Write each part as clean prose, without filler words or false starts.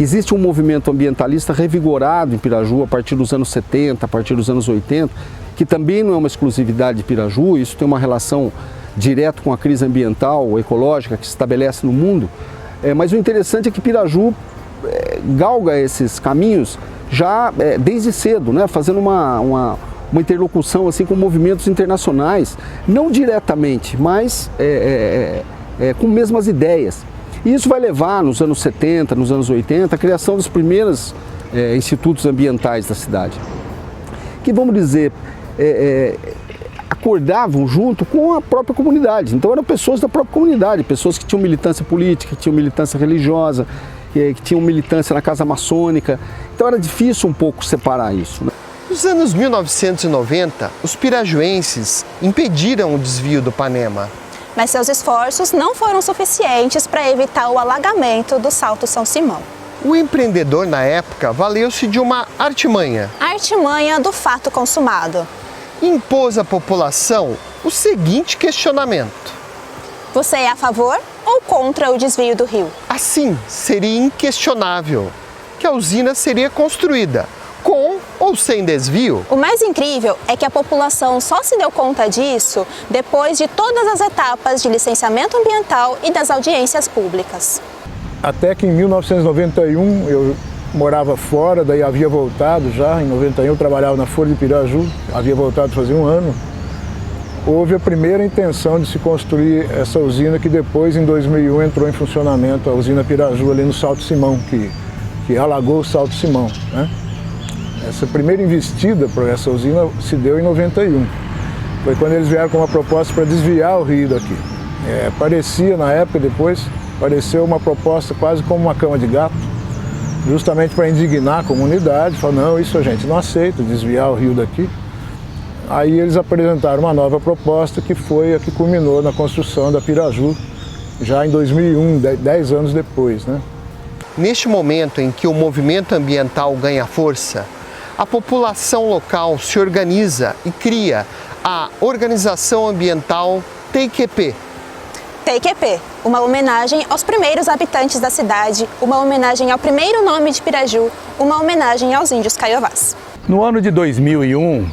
Existe um movimento ambientalista revigorado em Piraju a partir dos anos 70, a partir dos anos 80, que também não é uma exclusividade de Piraju, isso tem uma relação direta com a crise ambiental, ecológica que se estabelece no mundo. Mas o interessante é que Piraju galga esses caminhos já desde cedo, né, fazendo uma interlocução assim, com movimentos internacionais, não diretamente, mas com mesmas ideias. E isso vai levar, nos anos 70, nos anos 80, a criação dos primeiros institutos ambientais da cidade, que, vamos dizer, acordavam junto com a própria comunidade. Então eram pessoas da própria comunidade, pessoas que tinham militância política, que tinham militância religiosa, que tinham militância na casa maçônica. Então era difícil um pouco separar isso, né? Nos anos 1990, os pirajuenses impediram o desvio do Panema. Mas seus esforços não foram suficientes para evitar o alagamento do Salto São Simão. O empreendedor, na época, valeu-se de uma artimanha. A artimanha do fato consumado. Impôs à população o seguinte questionamento: você é a favor ou contra o desvio do rio? Assim, seria inquestionável que a usina seria construída, com ou sem desvio. O mais incrível é que a população só se deu conta disso depois de todas as etapas de licenciamento ambiental e das audiências públicas. Até que em 1991 eu morava fora, daí havia voltado já, em 91 eu trabalhava na Folha de Piraju, havia voltado fazia um ano. Houve a primeira intenção de se construir essa usina que depois, em 2001, entrou em funcionamento, a usina Piraju ali no Salto Simão, que alagou o Salto Simão, né? Essa primeira investida por essa usina se deu em 91. Foi quando eles vieram com uma proposta para desviar o rio daqui. Parecia, na época, depois, pareceu uma proposta quase como uma cama de gato, justamente para indignar a comunidade, falar, não, isso a gente não aceita, desviar o rio daqui. Aí eles apresentaram uma nova proposta que foi a que culminou na construção da Piraju, já em 2001, 10 anos depois, né? Neste momento em que o movimento ambiental ganha força, a população local se organiza e cria a Organização Ambiental TQP. TQP, uma homenagem aos primeiros habitantes da cidade, uma homenagem ao primeiro nome de Piraju, uma homenagem aos índios caiovás. No ano de 2001,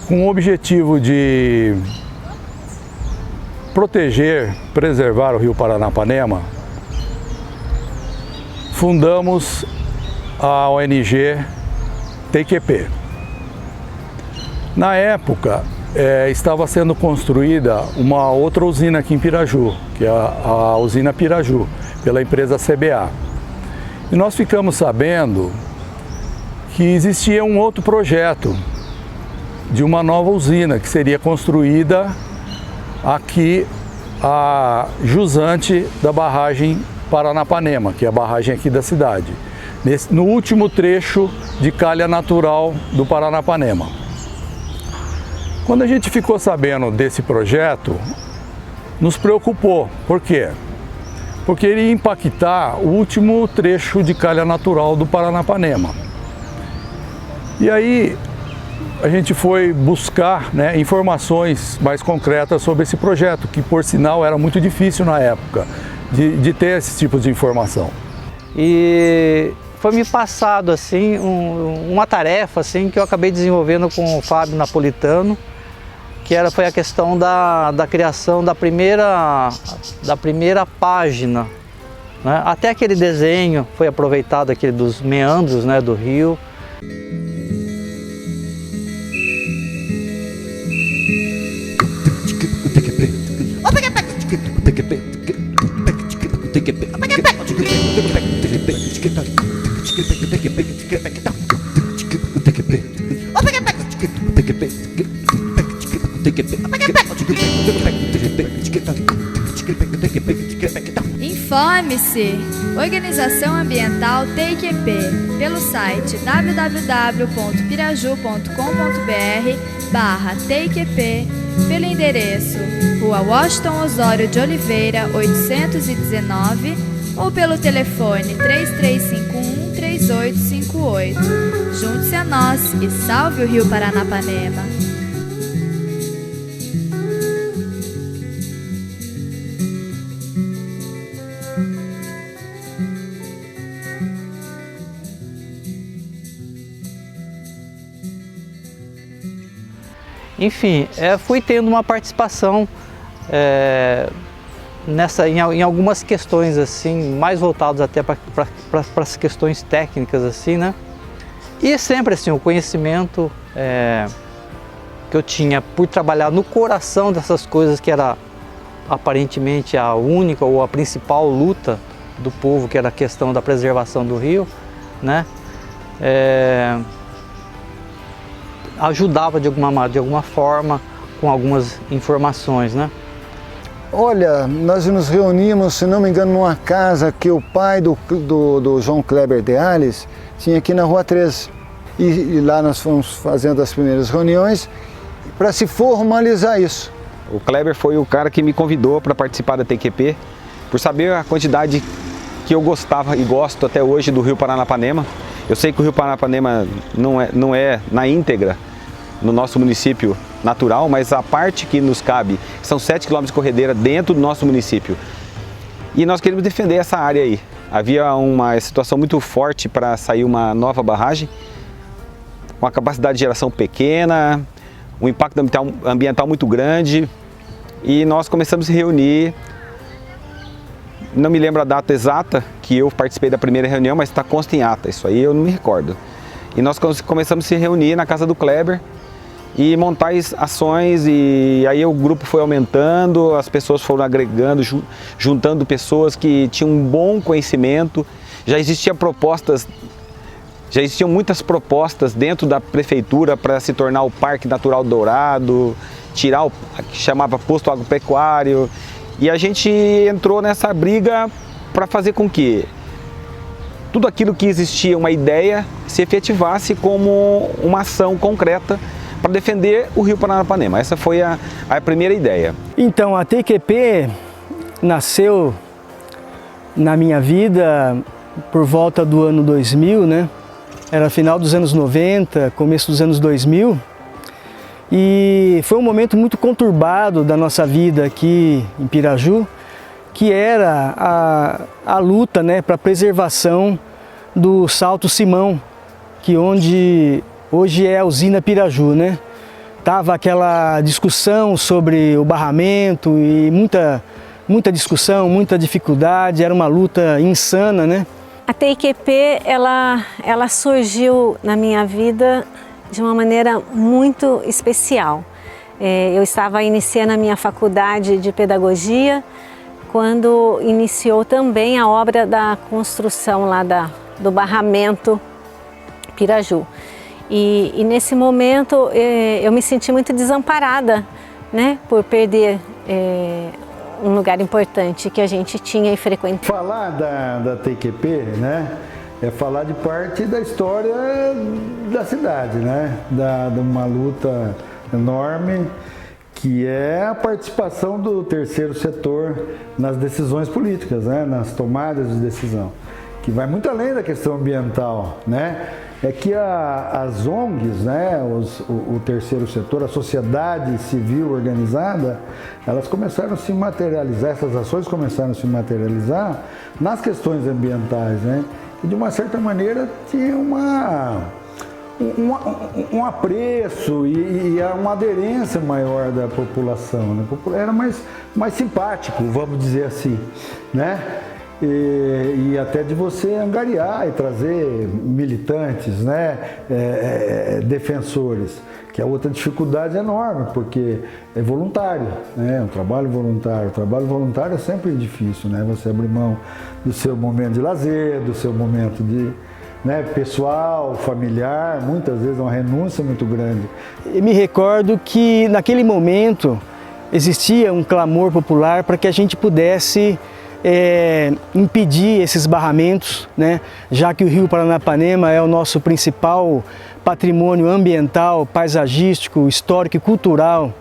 com o objetivo de proteger, preservar o rio Paranapanema, fundamos a ONG TQP. Na época, estava sendo construída uma outra usina aqui em Piraju, que é a usina Piraju, pela empresa CBA. E nós ficamos sabendo que existia um outro projeto de uma nova usina que seria construída aqui a jusante da barragem Paranapanema, que é a barragem aqui da cidade, no último trecho de calha natural do Paranapanema. Quando a gente ficou sabendo desse projeto, nos preocupou. Por quê? Porque ele ia impactar o último trecho de calha natural do Paranapanema. E aí a gente foi buscar, né, informações mais concretas sobre esse projeto, que por sinal era muito difícil na época de ter esse tipo de informação. E foi me passado assim, uma tarefa assim, que eu acabei desenvolvendo com o Fábio Napolitano, que foi a questão da criação da primeira página, né? Até aquele desenho foi aproveitado, aquele dos meandros, né, do rio. Informe-se! Organização Ambiental TQP pelo site www.piraju.com.br/TQP, pelo endereço Rua Washington Osório de Oliveira, 819, ou pelo telefone 3351-3858. Junte-se a nós e salve o Rio Paranapanema! Enfim, fui tendo uma participação em algumas questões assim, mais voltadas até para as questões técnicas assim, né? E sempre assim, o conhecimento que eu tinha por trabalhar no coração dessas coisas, que era aparentemente a única ou a principal luta do povo, que era a questão da preservação do rio, né? Ajudava de alguma forma com algumas informações, né? Olha, nós nos reunimos, se não me engano, numa casa que o pai do João Kleber Deales tinha aqui na Rua 13. E lá nós fomos fazendo as primeiras reuniões para se formalizar isso. O Kleber foi o cara que me convidou para participar da TQP, por saber a quantidade que eu gostava e gosto até hoje do Rio Paranapanema. Eu sei que o Rio Paranapanema não é na íntegra no nosso município natural, mas a parte que nos cabe são 7 km de corredeira dentro do nosso município. E nós queremos defender essa área aí. Havia uma situação muito forte para sair uma nova barragem, uma capacidade de geração pequena, um impacto ambiental muito grande, e nós começamos a se reunir. Não me lembro a data exata que eu participei da primeira reunião, mas está consta em ata, isso aí eu não me recordo. E nós começamos a se reunir na casa do Kleber e montar ações, e aí o grupo foi aumentando, as pessoas foram agregando, juntando pessoas que tinham um bom conhecimento. Já existiam muitas propostas dentro da prefeitura para se tornar o Parque Natural Dourado, tirar o que chamava posto agropecuário, e a gente entrou nessa briga para fazer com que tudo aquilo que existia, uma ideia, se efetivasse como uma ação concreta para defender o Rio Paranapanema. Essa foi a primeira ideia. Então, a TQP nasceu na minha vida por volta do ano 2000, né? Era final dos anos 90, começo dos anos 2000, e foi um momento muito conturbado da nossa vida aqui em Piraju, que era a luta, né, para a preservação do Salto Simão, que onde hoje é a usina Piraju, né? Tava aquela discussão sobre o barramento e muita discussão, muita dificuldade, era uma luta insana, né? A TQP, ela surgiu na minha vida de uma maneira muito especial. Eu estava iniciando a minha faculdade de pedagogia quando iniciou também a obra da construção lá do barramento Piraju. E nesse momento eu me senti muito desamparada, né, por perder um lugar importante que a gente tinha e frequentava. Falar da TQP, né, é falar de parte da história da cidade, né, de uma luta enorme, que é a participação do terceiro setor nas decisões políticas, né, nas tomadas de decisão, que vai muito além da questão ambiental, né. É que as ONGs, né, o terceiro setor, a sociedade civil organizada, elas começaram a se materializar, essas ações começaram a se materializar nas questões ambientais, né, e de uma certa maneira tinha um apreço e uma aderência maior da população, né? Era mais simpático, vamos dizer assim, né? E até de você angariar e trazer militantes, né, defensores, que é outra dificuldade enorme, porque é voluntário, né, um trabalho voluntário. O trabalho voluntário é sempre difícil, né, você abrir mão do seu momento de lazer, do seu momento de, né, pessoal, familiar, muitas vezes é uma renúncia muito grande. Eu me recordo que naquele momento existia um clamor popular para que a gente pudesse impedir esses barramentos, né? Já que o Rio Paranapanema é o nosso principal patrimônio ambiental, paisagístico, histórico e cultural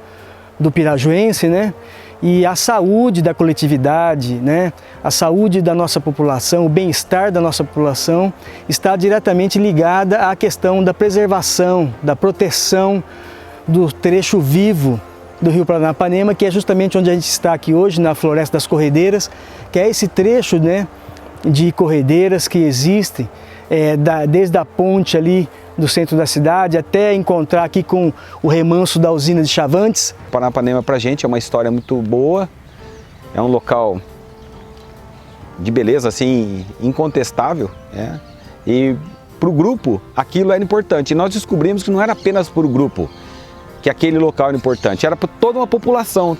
do pirajuense, né? E a saúde da coletividade, né? A saúde da nossa população, o bem-estar da nossa população está diretamente ligada à questão da preservação, da proteção do trecho vivo do Rio Paranapanema, que é justamente onde a gente está aqui hoje, na Floresta das Corredeiras, que é esse trecho, né, de corredeiras que existem desde a ponte ali do centro da cidade até encontrar aqui com o remanso da usina de Chavantes. Paranapanema para a gente é uma história muito boa, é um local de beleza assim incontestável, né? E para o grupo aquilo era importante. E nós descobrimos que não era apenas para o grupo que aquele local era importante, era para toda a população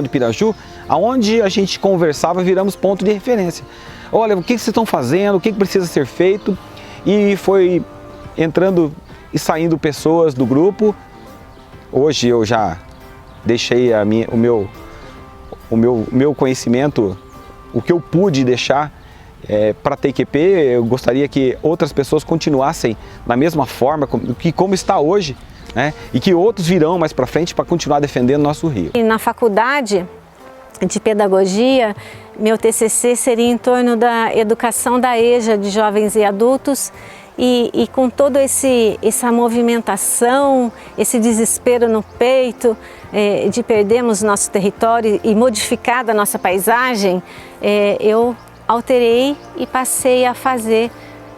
de Piraju, aonde a gente conversava, viramos ponto de referência. Olha, o que vocês estão fazendo, o que precisa ser feito, e foi entrando e saindo pessoas do grupo. Hoje eu já deixei o meu conhecimento, o que eu pude deixar para a TQP. Eu gostaria que outras pessoas continuassem na mesma forma como está hoje, né? E que outros virão mais para frente para continuar defendendo nosso rio. E na faculdade de pedagogia, meu TCC seria em torno da educação da EJA de jovens e adultos, e com toda essa movimentação, esse desespero no peito de perdermos nosso território e modificada a nossa paisagem, eu alterei e passei a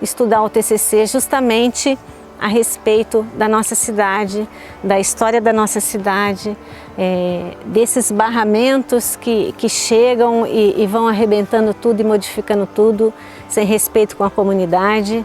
estudar o TCC justamente a respeito da nossa cidade, da história da nossa cidade, desses barramentos que chegam e vão arrebentando tudo e modificando tudo, sem respeito com a comunidade.